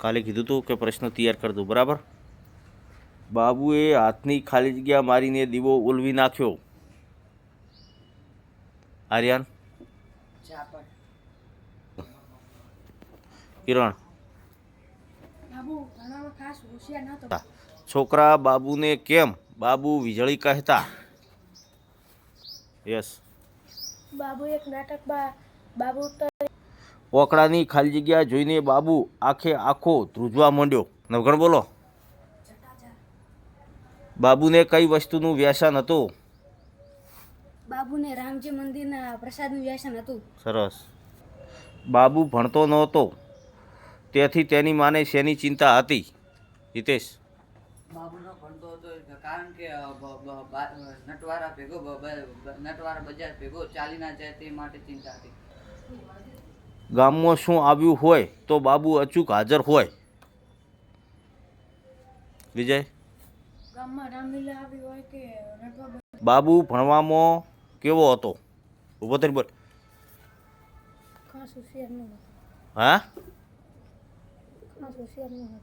કાલે કીધું હતું કે પ્રશ્ન તૈયાર કરી દો, બરાબર. બાબુએ હાથની ખાલી જગ્યા મારીને દીવો ઓલવી નાખ્યો. આર્યન, કિરણ. છોકરા બાબુને કેમ બાબુ વીજળી કહેતા? યસ. બાબુ એક નાટક બાબુ ઓકળાની ખાલી જગ્યા જોઈને બાબુ આખે આખો ધ્રુજવા માંડ્યો. નવગણ બોલો. બાબુને કઈ વસ્તુનું વ્યસન હતું? બાબુને રામજી મંદિરના પ્રસાદનું વ્યસન હતું. સરસ. બાબુ ભણતો નહોતો, તેથી તેની માને શેની ચિંતા હતી? હિતેશ. બાબુનો ભણતો હતો કારણ કે નટવારા બજાર ભેગો ચાલી ના જાય તે માટે ચિંતા હતી. ગામમાં શું આવ્યું હોય તો બાબુ અચૂક હાજર હોય? વિજય. ગામમાં રામલીલા આવી હોય કે બાબુ ભણવામાં કેવો હતો? ઉભો થઈને બોલ. ખાસ હોશિયાર ન હતો. હા, ખાસ હોશિયાર ન હતો.